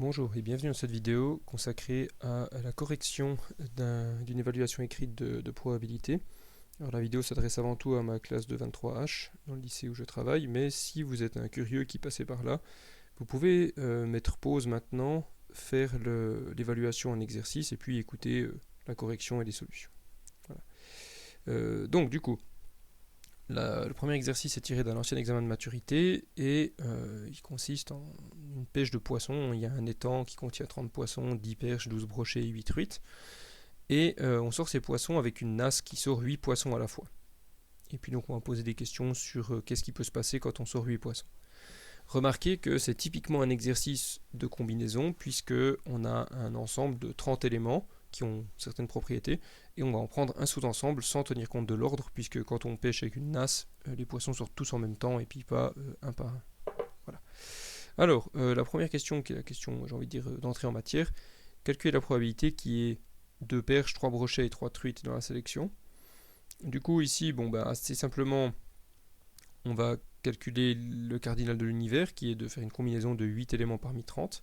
Bonjour et bienvenue dans cette vidéo consacrée à la correction d'une évaluation écrite de probabilité. Alors la vidéo s'adresse avant tout à ma classe de 23H dans le lycée où je travaille, mais si vous êtes un curieux qui passez par là, vous pouvez mettre pause maintenant, faire l'évaluation en exercice et puis écouter la correction et les solutions. Voilà. Donc du coup, le premier exercice est tiré d'un ancien examen de maturité et il consiste en une pêche de poissons. Il y a un étang qui contient 30 poissons, 10 perches, 12 brochets et 8 truites. Et on sort ces poissons avec une nasse qui sort 8 poissons à la fois. Et puis donc on va poser des questions sur qu'est-ce qui peut se passer quand on sort 8 poissons. Remarquez que c'est typiquement un exercice de combinaison puisque on a un ensemble de 30 éléments qui ont certaines propriétés et on va en prendre un sous-ensemble sans tenir compte de l'ordre puisque quand on pêche avec une nasse, les poissons sortent tous en même temps et puis pas un par un. Voilà. Alors, la première question qui est la question, j'ai envie de dire, d'entrée en matière, calculer la probabilité qui est 2 perches, 3 brochets et 3 truites dans la sélection. Du coup ici, assez simplement, on va calculer le cardinal de l'univers qui est de faire une combinaison de 8 éléments parmi 30.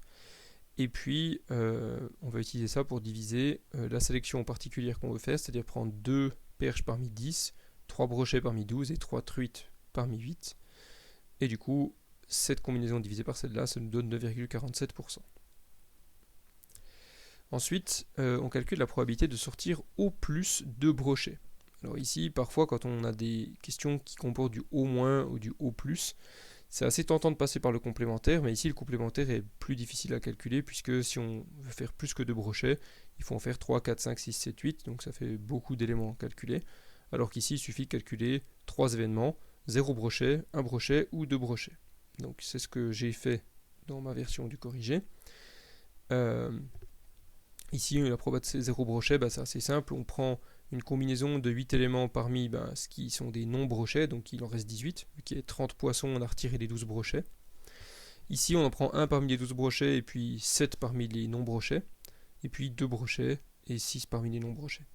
Et puis, on va utiliser ça pour diviser la sélection particulière qu'on veut faire, c'est-à-dire prendre 2 perches parmi 10, 3 brochets parmi 12 et 3 truites parmi 8. Et du coup, cette combinaison divisée par celle-là, ça nous donne 2,47%. Ensuite, on calcule la probabilité de sortir au plus 2 brochets. Alors ici, parfois, quand on a des questions qui comportent du au moins ou du au plus, c'est assez tentant de passer par le complémentaire, mais ici le complémentaire est plus difficile à calculer puisque si on veut faire plus que 2 brochets, il faut en faire 3, 4, 5, 6, 7, 8, donc ça fait beaucoup d'éléments à calculer. Alors qu'ici, il suffit de calculer 3 événements, 0 brochet, 1 brochet ou 2 brochets. Donc c'est ce que j'ai fait dans ma version du corrigé. Ici, la probabilité de 0 brochet, c'est assez simple, on prend une combinaison de 8 éléments parmi ce qui sont des non-brochets, donc il en reste 18, vu qu'il y a 30 poissons, on a retiré les 12 brochets. Ici, on en prend 1 parmi les 12 brochets, et puis 7 parmi les non-brochets, et puis 2 brochets, et 6 parmi les non-brochets.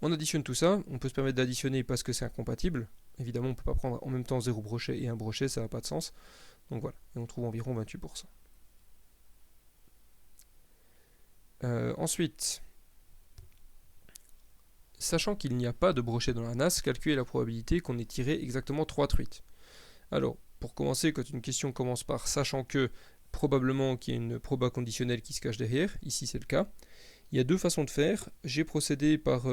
On additionne tout ça, on peut se permettre d'additionner parce que c'est incompatible. Évidemment, on ne peut pas prendre en même temps 0 brochet et 1 brochet, ça n'a pas de sens. Donc voilà, et on trouve environ 28%. Ensuite, sachant qu'il n'y a pas de brochet dans la nasse, calculez la probabilité qu'on ait tiré exactement 3 truites. Alors, pour commencer, quand une question commence par sachant que, probablement qu'il y a une proba conditionnelle qui se cache derrière, ici c'est le cas, il y a deux façons de faire. J'ai procédé par,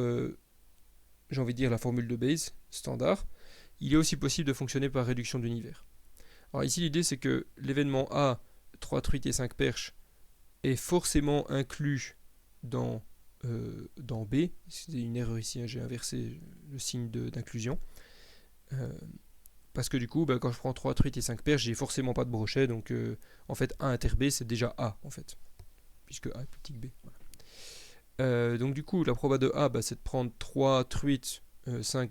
j'ai envie de dire, la formule de Bayes, standard. Il est aussi possible de fonctionner par réduction d'univers. Alors ici, l'idée c'est que l'événement A, 3 truites et 5 perches, est forcément inclus dans B. C'est une erreur ici, j'ai inversé le signe d'inclusion. Parce que du coup, quand je prends 3 truites et 5 perches, j'ai forcément pas de brochet. Donc en fait, A inter B, c'est déjà A, en fait. Puisque A est plus petit que B. Voilà. Donc du coup, la proba de A, c'est de prendre 3 truites, 5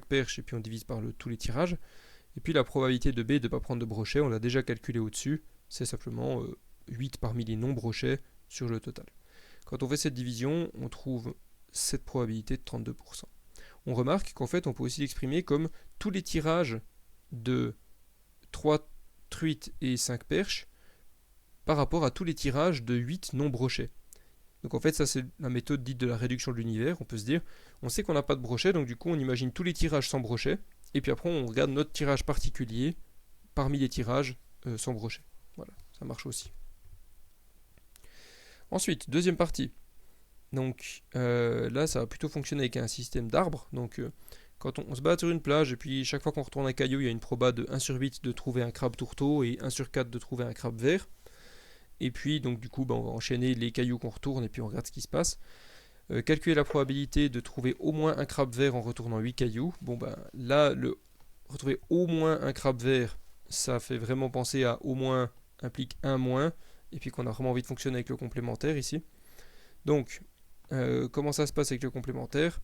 perches, et puis on divise par tous les tirages. Et puis la probabilité de B de ne pas prendre de brochet, on l'a déjà calculé au-dessus. C'est simplement 8 parmi les non-brochets sur le total. Quand on fait cette division, on trouve cette probabilité de 32%. On remarque qu'en fait, on peut aussi l'exprimer comme tous les tirages de 3 truites et 5 perches par rapport à tous les tirages de 8 non brochets. Donc en fait, ça c'est la méthode dite de la réduction de l'univers. On peut se dire, on sait qu'on n'a pas de brochet, donc du coup on imagine tous les tirages sans brochet, et puis après on regarde notre tirage particulier parmi les tirages sans brochet. Voilà, ça marche aussi. Ensuite, deuxième partie. Donc là, ça va plutôt fonctionner avec un système d'arbres. Donc quand on se bat sur une plage, et puis chaque fois qu'on retourne un caillou, il y a une proba de 1 sur 8 de trouver un crabe tourteau et 1 sur 4 de trouver un crabe vert. Et puis, donc du coup, on va enchaîner les cailloux qu'on retourne et puis on regarde ce qui se passe. Calculer la probabilité de trouver au moins un crabe vert en retournant 8 cailloux. Là, retrouver au moins un crabe vert, ça fait vraiment penser à au moins implique un moins, et puis qu'on a vraiment envie de fonctionner avec le complémentaire ici. Donc, comment ça se passe avec le complémentaire ?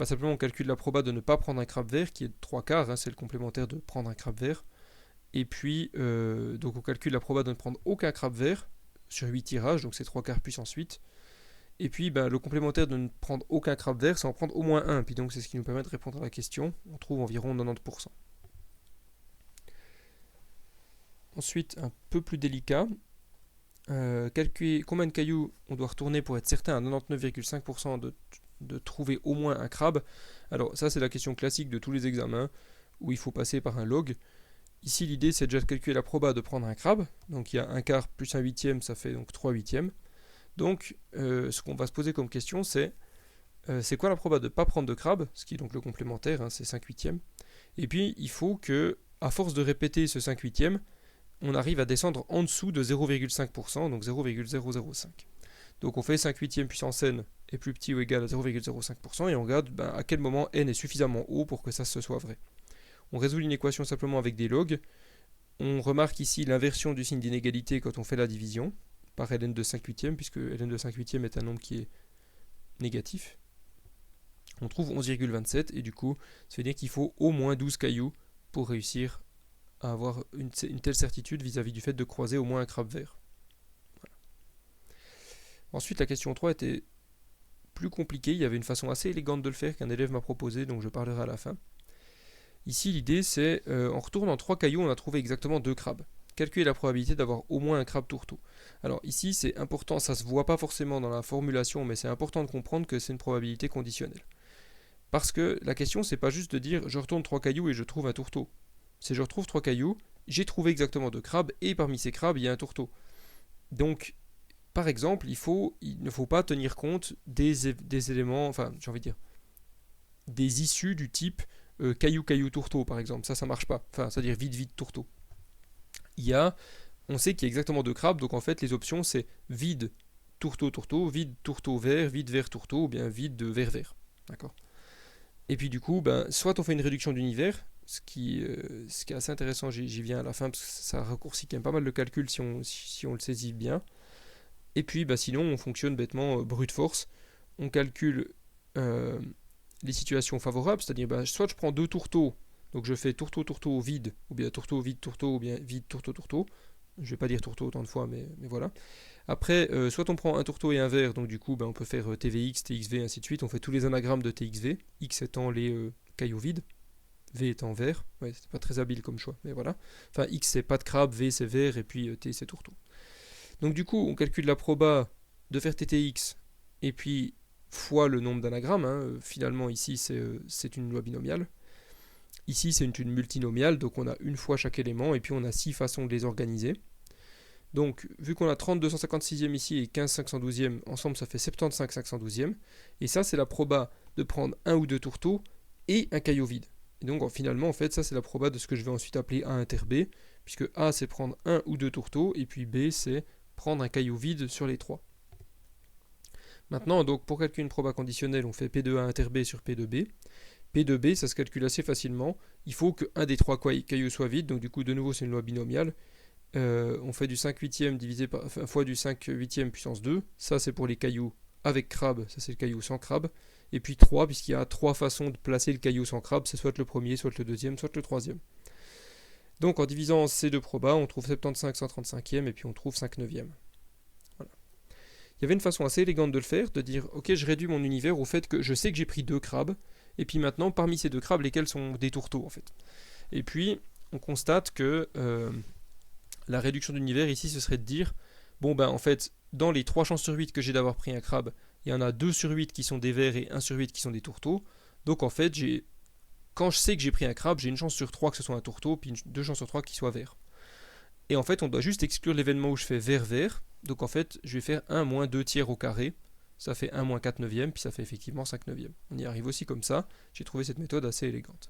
Simplement on calcule la proba de ne pas prendre un crabe vert, qui est de 3 quarts, c'est le complémentaire de prendre un crabe vert. Et puis, donc on calcule la proba de ne prendre aucun crabe vert sur 8 tirages, donc c'est 3 quarts puissance 8. Et puis le complémentaire de ne prendre aucun crabe vert, c'est en prendre au moins un. Puis donc c'est ce qui nous permet de répondre à la question. On trouve environ 90%. Ensuite, un peu plus délicat, calculer combien de cailloux on doit retourner pour être certain à 99,5% de trouver au moins un crabe. Alors ça c'est la question classique de tous les examens où il faut passer par un log. Ici l'idée c'est déjà de calculer la proba de prendre un crabe. Donc il y a un quart plus un huitième, ça fait donc 3 huitièmes. Donc ce qu'on va se poser comme question c'est quoi la proba de ne pas prendre de crabe, ce qui est donc le complémentaire, hein, c'est 5 huitièmes. Et puis il faut que, à force de répéter ce 5 huitièmes, on arrive à descendre en dessous de 0,5%, donc 0,005. Donc on fait 5 huitièmes puissance n est plus petit ou égal à 0,05% et on regarde à quel moment n est suffisamment haut pour que ça se soit vrai. On résout une équation simplement avec des logs. On remarque ici l'inversion du signe d'inégalité quand on fait la division par ln de 5 huitièmes, puisque ln de 5 huitièmes est un nombre qui est négatif. On trouve 11,27 et du coup ça veut dire qu'il faut au moins 12 cailloux pour réussir à avoir une telle certitude vis-à-vis du fait de croiser au moins un crabe vert. Voilà. Ensuite la question 3 était plus compliquée, il y avait une façon assez élégante de le faire qu'un élève m'a proposé, donc je parlerai à la fin. Ici l'idée c'est, en retournant 3 cailloux on a trouvé exactement 2 crabes. Calculer la probabilité d'avoir au moins un crabe tourteau. Alors ici c'est important, ça se voit pas forcément dans la formulation, mais c'est important de comprendre que c'est une probabilité conditionnelle. Parce que la question c'est pas juste de dire je retourne 3 cailloux et je trouve un tourteau. C'est je retrouve 3 cailloux, j'ai trouvé exactement 2 crabes et parmi ces crabes il y a un tourteau. Donc par exemple il ne faut pas tenir compte des éléments, enfin j'ai envie de dire, des issues du type caillou caillou tourteau par exemple, ça marche pas, enfin c'est-à-dire vide vide tourteau. On sait qu'il y a exactement 2 crabes, donc en fait les options c'est vide tourteau tourteau, vide tourteau vert, vide vert tourteau ou bien vide vert vert. D'accord. Et puis du coup, soit on fait une réduction d'univers, ce qui est assez intéressant, j'y viens à la fin, parce que ça raccourcit quand même pas mal le calcul si on le saisit bien. Et puis sinon, on fonctionne bêtement brute force. On calcule les situations favorables, c'est-à-dire soit je prends 2 tourteaux, donc je fais tourteau tourteau vide, ou bien tourteau vide tourteau, ou bien vide tourteau tourteau. Je vais pas dire tourteau autant de fois, mais voilà. Après, soit on prend un tourteau et un vert, donc du coup on peut faire TVX, TXV, ainsi de suite. On fait tous les anagrammes de TXV, X étant les cailloux vides, V étant vert. Ouais, c'était pas très habile comme choix, mais voilà. Enfin, X c'est pas de crabe, V c'est vert, et puis T c'est tourteau. Donc du coup, on calcule la proba de faire TTX, et puis fois le nombre d'anagrammes. Hein. Finalement, ici c'est une loi binomiale. Ici c'est une multinomiale, donc on a une fois chaque élément, et puis on a 6 façons de les organiser. Donc, vu qu'on a 30 256e ici et 15 512e, ensemble ça fait 75 512e. Et ça, c'est la proba de prendre un ou deux tourteaux et un caillot vide. Et donc, finalement, en fait, ça, c'est la proba de ce que je vais ensuite appeler A inter B, puisque A, c'est prendre un ou deux tourteaux, et puis B, c'est prendre un caillot vide sur les trois. Maintenant, donc, pour calculer une proba conditionnelle, on fait P de A inter B sur P de B. P de B, ça se calcule assez facilement. Il faut qu'un des trois cailloux soit vide, donc du coup, de nouveau, c'est une loi binomiale. On fait du 5 huitième divisé par, fois du 5 huitième puissance 2. Ça, c'est pour les cailloux avec crabe. Ça, c'est le caillou sans crabe. Et puis 3, puisqu'il y a 3 façons de placer le caillou sans crabe. C'est soit le premier, soit le deuxième, soit le troisième. Donc, en divisant ces deux probas, on trouve 75 135e et puis on trouve 5 neuvième. Voilà. Il y avait une façon assez élégante de le faire, de dire, ok, je réduis mon univers au fait que je sais que j'ai pris 2 crabes. Et puis maintenant, parmi ces 2 crabes, lesquels sont des tourteaux, en fait. Et puis, on constate que la réduction d'univers ici, ce serait de dire, en fait, dans les 3 chances sur 8 que j'ai d'avoir pris un crabe, il y en a 2 sur 8 qui sont des vers et 1 sur 8 qui sont des tourteaux. Donc en fait, quand je sais que j'ai pris un crabe, j'ai une chance sur 3 que ce soit un tourteau, puis 2 chances sur 3 qu'il soit vert. Et en fait, on doit juste exclure l'événement où je fais vert-vert. Donc en fait, je vais faire 1 moins 2 tiers au carré. Ça fait 1 moins 4 neuvième, puis ça fait effectivement 5 neuvième. On y arrive aussi comme ça. J'ai trouvé cette méthode assez élégante.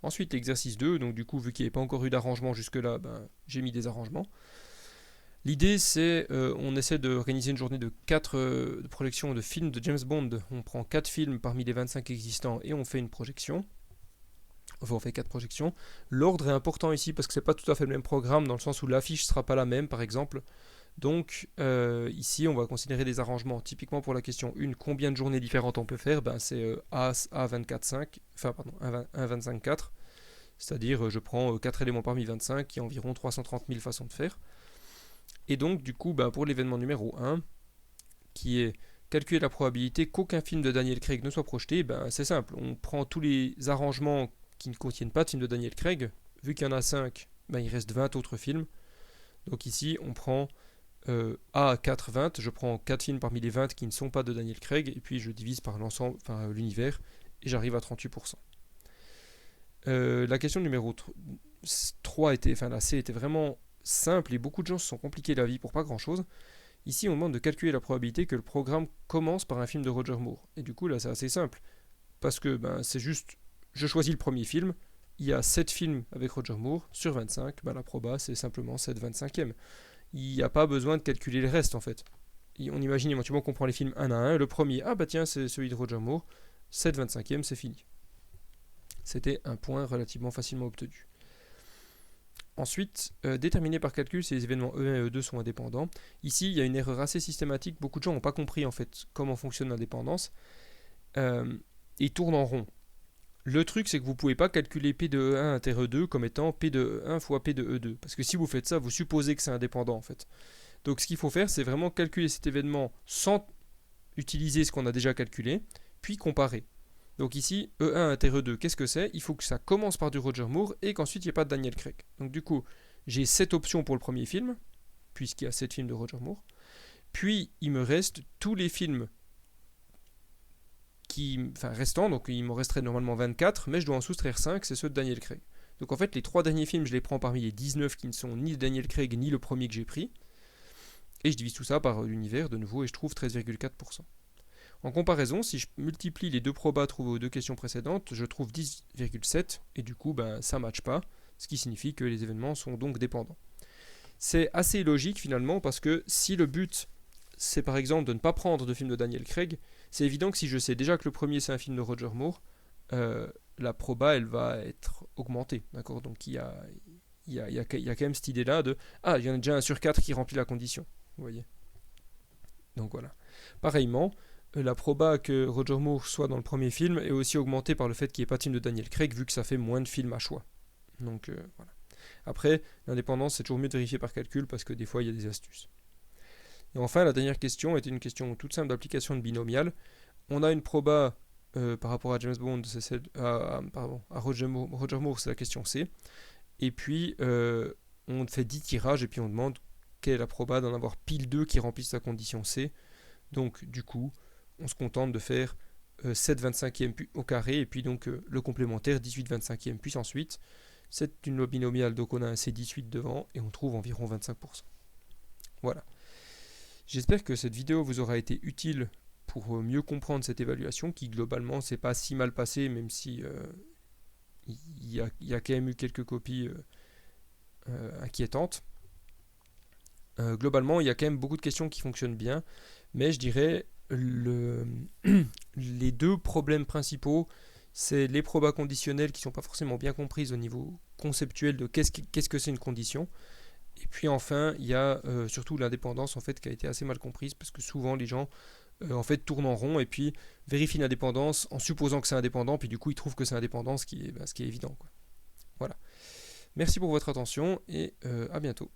Ensuite, l'exercice 2, donc du coup, vu qu'il n'y avait pas encore eu d'arrangement jusque-là, j'ai mis des arrangements. L'idée, c'est, on essaie d'organiser une journée de 4 projections de films de James Bond. On prend 4 films parmi les 25 existants et on fait une projection. Enfin, on fait 4 projections. L'ordre est important ici parce que c'est pas tout à fait le même programme, dans le sens où l'affiche ne sera pas la même, par exemple. Donc, ici, on va considérer des arrangements. Typiquement, pour la question 1, combien de journées différentes on peut faire, c'est A24-5, enfin, pardon, 1-25-4. C'est-à-dire, je prends 4 éléments parmi 25, qui est environ 330 000 façons de faire. Et donc, du coup, pour l'événement numéro 1, qui est calculer la probabilité qu'aucun film de Daniel Craig ne soit projeté, c'est simple. On prend tous les arrangements qui ne contiennent pas de film de Daniel Craig. Vu qu'il y en a 5, il reste 20 autres films. Donc ici, on prend A à 4, 20, je prends 4 films parmi les 20 qui ne sont pas de Daniel Craig, et puis je divise par l'ensemble, enfin l'univers, et j'arrive à 38%. La question numéro 3 était, enfin la C était vraiment simple, et beaucoup de gens se sont compliqués la vie pour pas grand chose. Ici, on demande de calculer la probabilité que le programme commence par un film de Roger Moore. Et du coup, là, c'est assez simple. Parce que c'est juste, je choisis le premier film, il y a 7 films avec Roger Moore, sur 25, la proba, c'est simplement 7 25e. Il n'y a pas besoin de calculer le reste, en fait. On imagine éventuellement qu'on prend les films un à un, le premier, ah bah tiens, c'est celui de Roger Moore, 7 25e, c'est fini. C'était un point relativement facilement obtenu. Ensuite, déterminer par calcul si les événements E1 et E2 sont indépendants. Ici, il y a une erreur assez systématique. Beaucoup de gens n'ont pas compris en fait comment fonctionne l'indépendance. Ils tournent en rond. Le truc, c'est que vous ne pouvez pas calculer P de E1 inter E2 comme étant P de E1 fois P de E2. Parce que si vous faites ça, vous supposez que c'est indépendant en fait. Donc ce qu'il faut faire, c'est vraiment calculer cet événement sans utiliser ce qu'on a déjà calculé, puis comparer. Donc ici, E1 inter E2, qu'est-ce que c'est? Il faut que ça commence par du Roger Moore et qu'ensuite il n'y ait pas de Daniel Craig. Donc du coup, j'ai 7 options pour le premier film, puisqu'il y a 7 films de Roger Moore. Puis il me reste tous les films restants, donc il m'en resterait normalement 24, mais je dois en soustraire 5, c'est ceux de Daniel Craig. Donc en fait, les 3 derniers films, je les prends parmi les 19 qui ne sont ni Daniel Craig ni le premier que j'ai pris. Et je divise tout ça par l'univers de nouveau et je trouve 13,4%. En comparaison, si je multiplie les deux probas trouvés aux deux questions précédentes, je trouve 10,7 et du coup ça ne matche pas, ce qui signifie que les événements sont donc dépendants. C'est assez logique finalement parce que si le but c'est par exemple de ne pas prendre de film de Daniel Craig, c'est évident que si je sais déjà que le premier c'est un film de Roger Moore, la proba elle va être augmentée, d'accord. Donc il y a quand même cette idée là de il y en a déjà un sur 4 qui remplit la condition, vous voyez. Donc voilà. Pareillement, la proba que Roger Moore soit dans le premier film est aussi augmentée par le fait qu'il n'y ait pas de film de Daniel Craig, vu que ça fait moins de films à choix. Donc voilà. Après, l'indépendance, c'est toujours mieux de vérifier par calcul, parce que des fois, il y a des astuces. Et enfin, la dernière question était une question toute simple d'application de binomial. On a une proba par rapport à James Bond, c'est celle, à Roger Moore, c'est la question C. Et puis, on fait 10 tirages, et puis on demande quelle est la proba d'en avoir pile 2 qui remplissent la condition C. Donc, du coup, on se contente de faire 7 25e au carré, et puis donc le complémentaire 18 25e puissance 8. C'est une loi binomiale, donc on a un C18 devant, et on trouve environ 25%. Voilà. J'espère que cette vidéo vous aura été utile pour mieux comprendre cette évaluation, qui globalement s'est pas si mal passée, même si il y a quand même eu quelques copies inquiétantes. Globalement, il y a quand même beaucoup de questions qui fonctionnent bien, mais je dirais les deux problèmes principaux, c'est les probas conditionnelles qui ne sont pas forcément bien comprises au niveau conceptuel de qu'est-ce que c'est une condition. Et puis enfin, il y a surtout l'indépendance en fait qui a été assez mal comprise, parce que souvent les gens en fait tournent en rond et puis vérifient l'indépendance en supposant que c'est indépendant, puis du coup ils trouvent que c'est indépendant, ce qui est évident, quoi. Voilà. Merci pour votre attention et à bientôt.